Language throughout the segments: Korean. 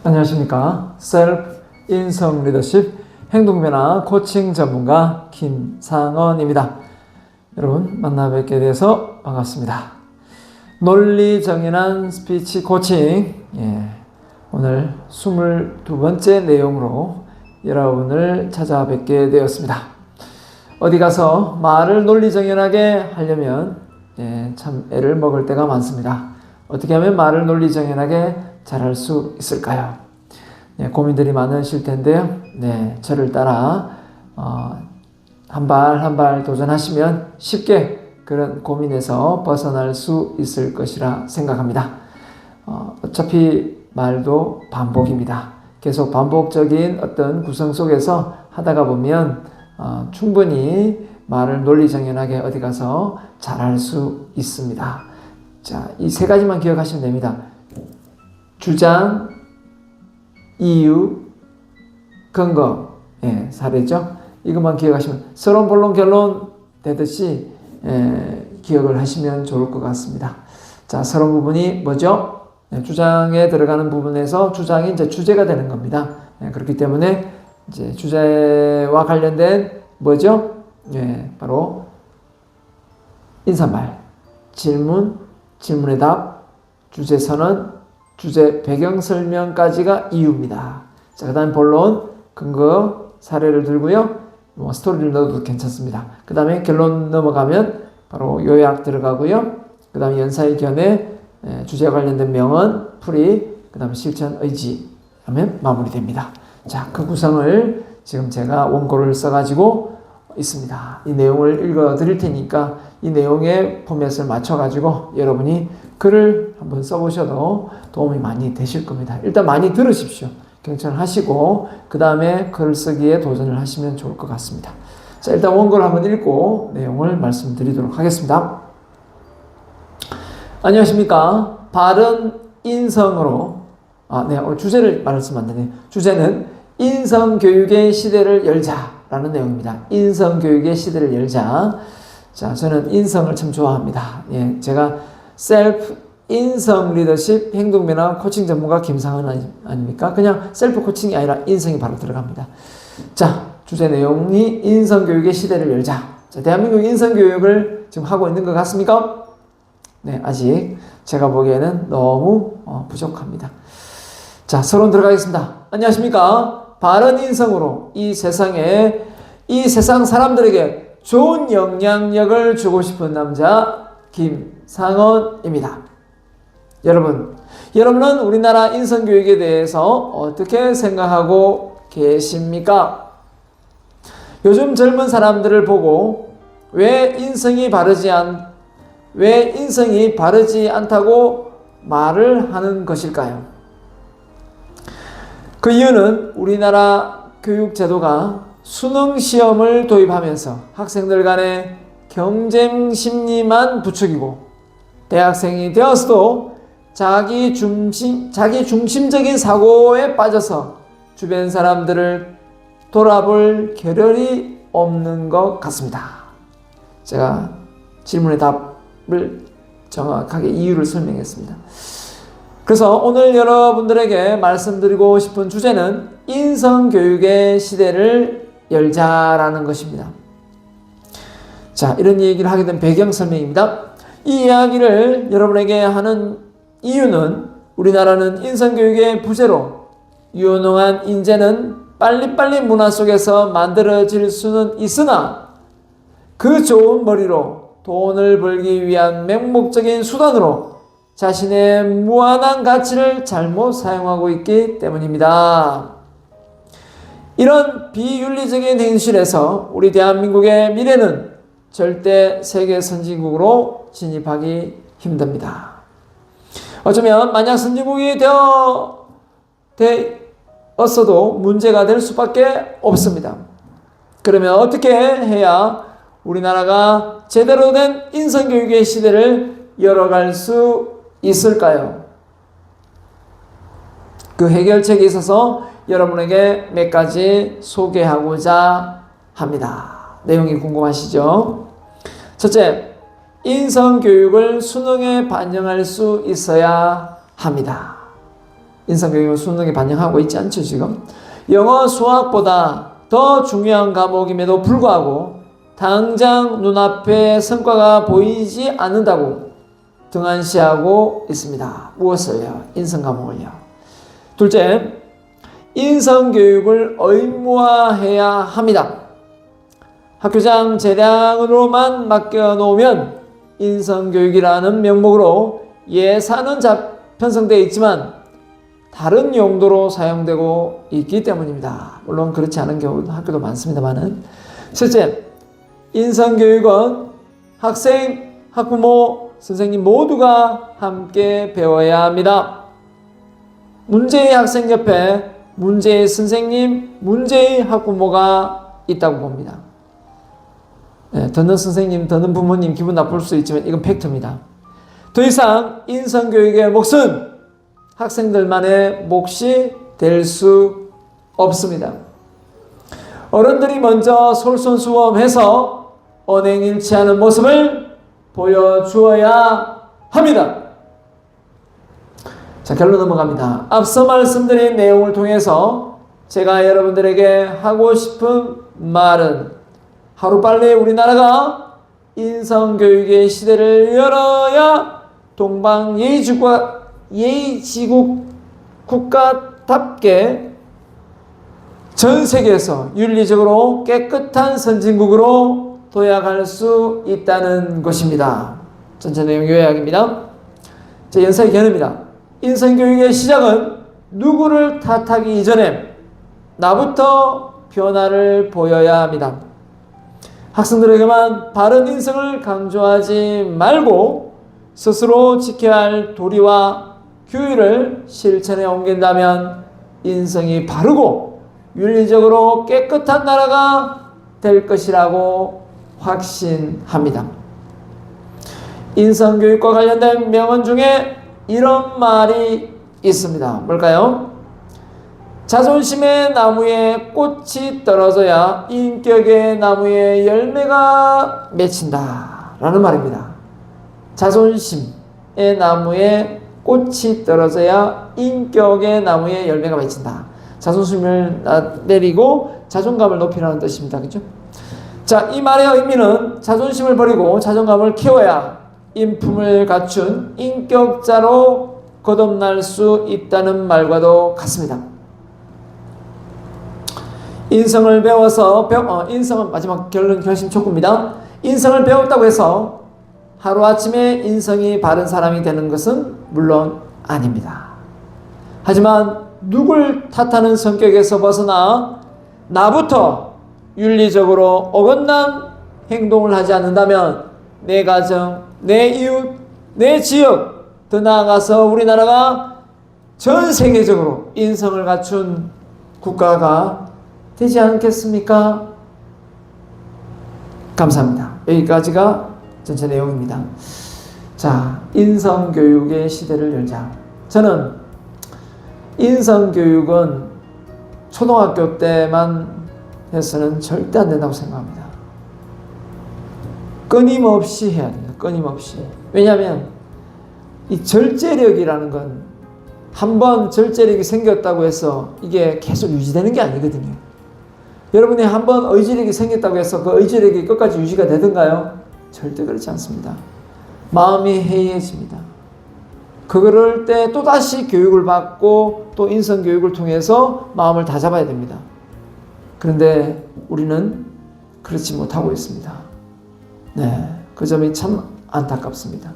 안녕하십니까. 셀프 인성 리더십 행동변화 코칭 전문가 김상원입니다. 여러분 만나 뵙게 돼서 반갑습니다. 논리정연한 스피치 코칭, 오늘 22번째 내용으로 여러분을 찾아뵙게 되었습니다. 어디 가서 말을 논리정연하게 하려면 참 애를 먹을 때가 많습니다. 어떻게 하면 말을 논리정연하게 잘할 수 있을까요? 고민들이 많으실 텐데요. 저를 따라 한 발 한 발 도전하시면 쉽게 그런 고민에서 벗어날 수 있을 것이라 생각합니다. 어차피 말도 반복입니다. 계속 반복적인 어떤 구성 속에서 하다가 보면 충분히 말을 논리정연하게 어디 가서 잘할 수 있습니다. 자, 이 세 가지만 기억하시면 됩니다. 주장, 이유, 근거, 사례죠. 이것만 기억하시면 서론, 본론, 결론 되듯이 기억을 하시면 좋을 것 같습니다. 자, 서론 부분이 뭐죠? 주장에 들어가는 부분에서 주장이 이제 주제가 되는 겁니다. 그렇기 때문에 이제 주제와 관련된 뭐죠? 바로 인사말, 질문, 질문의 답, 주제 선언, 주제 배경 설명까지가 이유입니다. 자, 그 다음 본론, 근거, 사례를 들고요. 스토리를 넣어도 괜찮습니다. 그 다음에 결론 넘어가면 바로 요약 들어가고요. 그 다음에 연사의 견해, 주제와 관련된 명언, 풀이, 그 다음에 실천, 의지 하면 마무리됩니다. 자, 그 구성을 지금 제가 원고를 써가지고 있습니다. 이 내용을 읽어 드릴 테니까 이 내용의 포맷을 맞춰가지고 여러분이 글을 한번 써보셔도 도움이 많이 되실 겁니다. 일단 많이 들으십시오. 경청을 하시고 그 다음에 글 쓰기에 도전을 하시면 좋을 것 같습니다. 자, 일단 원고를 한번 읽고 내용을 말씀드리도록 하겠습니다. 안녕하십니까. 바른 인성으로 오늘 주제를 말했으면 안 되네요. 주제는 인성교육의 시대를 열자라는 내용입니다. 인성교육의 시대를 열자. 자, 저는 인성을 참 좋아합니다. 제가 셀프 인성 리더십 행동변화 코칭 전문가 김상원 아닙니까? 그냥 셀프 코칭이 아니라 인성이 바로 들어갑니다. 자, 주제 내용이 인성교육의 시대를 열자. 자, 대한민국 인성교육을 지금 하고 있는 것 같습니까? 아직 제가 보기에는 너무 부족합니다. 자, 서론 들어가겠습니다. 안녕하십니까? 바른 인성으로 이 세상 사람들에게 좋은 영향력을 주고 싶은 남자 김상원입니다. 여러분은 우리나라 인성교육에 대해서 어떻게 생각하고 계십니까? 요즘 젊은 사람들을 보고 왜 인성이 바르지 않다고 말을 하는 것일까요? 그 이유는 우리나라 교육제도가 수능 시험을 도입하면서 학생들 간의 경쟁 심리만 부추기고 대학생이 되어서도 자기 중심적인 사고에 빠져서 주변 사람들을 돌아볼 겨를이 없는 것 같습니다. 제가 질문의 답을 정확하게 이유를 설명했습니다. 그래서 오늘 여러분들에게 말씀드리고 싶은 주제는 인성교육의 시대를 열자라는 것입니다. 자, 이런 얘기를 하게 된 배경 설명입니다. 이 이야기를 여러분에게 하는 이유는 우리나라는 인성교육의 부재로 유능한 인재는 빨리빨리 문화 속에서 만들어질 수는 있으나 그 좋은 머리로 돈을 벌기 위한 맹목적인 수단으로 자신의 무한한 가치를 잘못 사용하고 있기 때문입니다. 이런 비윤리적인 행실에서 우리 대한민국의 미래는 절대 세계 선진국으로 진입하기 힘듭니다. 어쩌면 만약 선진국이 되었어도 문제가 될 수밖에 없습니다. 그러면 어떻게 해야 우리나라가 제대로 된 인성교육의 시대를 열어갈 수 있을까요? 그 해결책에 있어서 여러분에게 몇 가지 소개하고자 합니다. 내용이 궁금하시죠? 첫째, 인성교육을 수능에 반영할 수 있어야 합니다. 인성교육은 수능에 반영하고 있지 않죠, 지금. 영어, 수학보다 더 중요한 과목임에도 불구하고 당장 눈앞에 성과가 보이지 않는다고 등한시하고 있습니다. 무엇을요? 인성 과목을요. 둘째, 인성교육을 의무화해야 합니다. 학교장 재량으로만 맡겨놓으면 인성교육이라는 명목으로 예산은 편성되어 있지만 다른 용도로 사용되고 있기 때문입니다. 물론 그렇지 않은 경우 학교도 많습니다만은. 셋째, 인성교육은 학생, 학부모, 선생님 모두가 함께 배워야 합니다. 문제의 학생 옆에 문제의 선생님, 문제의 학부모가 있다고 봅니다. 네, 듣는 선생님, 듣는 부모님 기분 나쁠 수 있지만 이건 팩트입니다. 더 이상 인성교육의 몫은 학생들만의 몫이 될 수 없습니다. 어른들이 먼저 솔선수범해서 언행일치하는 모습을 보여주어야 합니다. 자, 결론 넘어갑니다. 앞서 말씀드린 내용을 통해서 제가 여러분들에게 하고 싶은 말은 하루빨리 우리나라가 인성교육의 시대를 열어야 동방예의지국 국가답게 전 세계에서 윤리적으로 깨끗한 선진국으로 도약할 수 있다는 것입니다. 전체 내용 요약입니다. 제 연사의 견해입니다. 인성교육의 시작은 누구를 탓하기 이전에 나부터 변화를 보여야 합니다. 학생들에게만 바른 인성을 강조하지 말고 스스로 지켜야 할 도리와 규율을 실천에 옮긴다면 인성이 바르고 윤리적으로 깨끗한 나라가 될 것이라고 확신합니다. 인성교육과 관련된 명언 중에 이런 말이 있습니다. 뭘까요? 자존심의 나무에 꽃이 떨어져야 인격의 나무에 열매가 맺힌다 라는 말입니다. 자존심의 나무에 꽃이 떨어져야 인격의 나무에 열매가 맺힌다. 자존심을 내리고 자존감을 높이라는 뜻입니다. 그죠? 자, 이 말의 의미는 자존심을 버리고 자존감을 키워야 인품을 갖춘 인격자로 거듭날 수 있다는 말과도 같습니다. 인성을 배워서 인성은 마지막 결심 촉구입니다. 인성을 배웠다고 해서 하루아침에 인성이 바른 사람이 되는 것은 물론 아닙니다. 하지만 누굴 탓하는 성격에서 벗어나 나부터 윤리적으로 어긋난 행동을 하지 않는다면 내 가정, 내 이웃, 내 지역, 더 나아가서 우리나라가 전 세계적으로 인성을 갖춘 국가가 되지 않겠습니까? 감사합니다. 여기까지가 전체 내용입니다. 자, 인성교육의 시대를 열자. 저는 인성교육은 초등학교 때만 해서는 절대 안 된다고 생각합니다. 끊임없이 해야 됩니다. 끊임없이. 왜냐하면 이 절제력이라는 건 한번 절제력이 생겼다고 해서 이게 계속 유지되는 게 아니거든요. 여러분이 한번 의지력이 생겼다고 해서 그 의지력이 끝까지 유지가 되던가요? 절대 그렇지 않습니다. 마음이 해이해집니다. 그럴 때 또다시 교육을 받고 또 인성교육을 통해서 마음을 다잡아야 됩니다. 그런데 우리는 그렇지 못하고 있습니다. 네, 그 점이 참 안타깝습니다.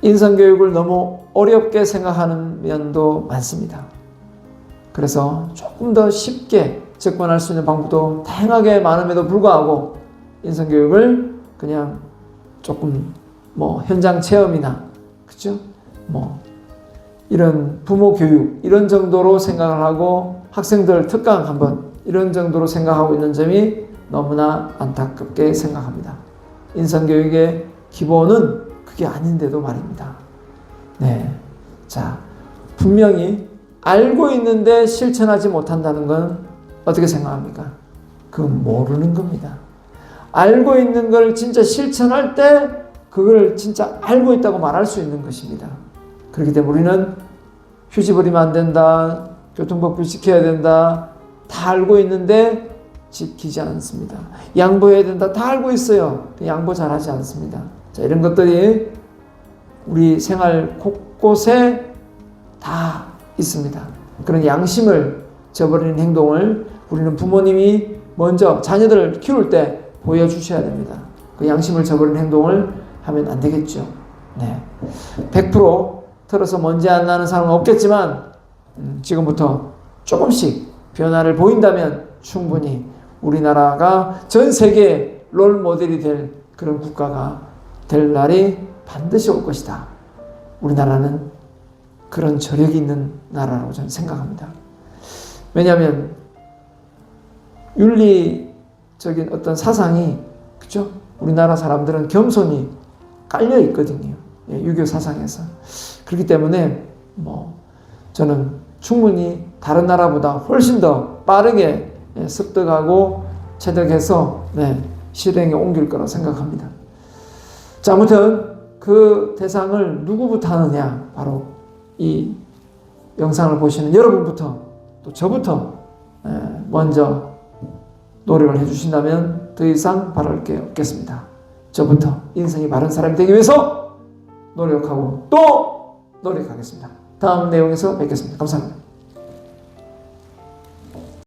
인성교육을 너무 어렵게 생각하는 면도 많습니다. 그래서 조금 더 쉽게 접근할 수 있는 방법도 다양하게 많음에도 불구하고 인성교육을 그냥 조금 현장 체험이나 그죠? 이런 부모 교육 이런 정도로 생각을 하고 학생들 특강 한번 이런 정도로 생각하고 있는 점이 너무나 안타깝게 생각합니다. 인성교육의 기본은 그게 아닌데도 말입니다. 네. 자, 분명히 알고 있는데 실천하지 못한다는 건 어떻게 생각합니까? 그건 모르는 겁니다. 알고 있는 걸 진짜 실천할 때 그걸 진짜 알고 있다고 말할 수 있는 것입니다. 그렇기 때문에 우리는 휴지 버리면 안 된다, 교통법규 지켜야 된다, 다 알고 있는데 지키지 않습니다. 양보해야 된다, 다 알고 있어요. 양보 잘하지 않습니다. 자, 이런 것들이 우리 생활 곳곳에 다 있습니다. 그런 양심을 저버리는 행동을 우리는 부모님이 먼저 자녀들을 키울 때 보여주셔야 됩니다. 그 양심을 저버리는 행동을 하면 안 되겠죠. 네. 100% 틀어서 먼지 안 나는 사람은 없겠지만 지금부터 조금씩 변화를 보인다면 충분히 우리나라가 전 세계 롤 모델이 될 그런 국가가 될 날이 반드시 올 것이다. 우리나라는 그런 저력이 있는 나라라고 저는 생각합니다. 왜냐하면 윤리적인 어떤 사상이, 그죠? 우리나라 사람들은 겸손이 깔려 있거든요. 유교 사상에서. 그렇기 때문에 저는 충분히 다른 나라보다 훨씬 더 빠르게 습득하고 체득해서 실행에 옮길 거라고 생각합니다. 자, 아무튼 그 대상을 누구부터 하느냐, 바로 이 영상을 보시는 여러분부터, 또 저부터 먼저 노력을 해주신다면 더 이상 바랄 게 없겠습니다. 저부터 인생이 바른 사람이 되기 위해서 노력하고 또 노력하겠습니다. 다음 내용에서 뵙겠습니다. 감사합니다.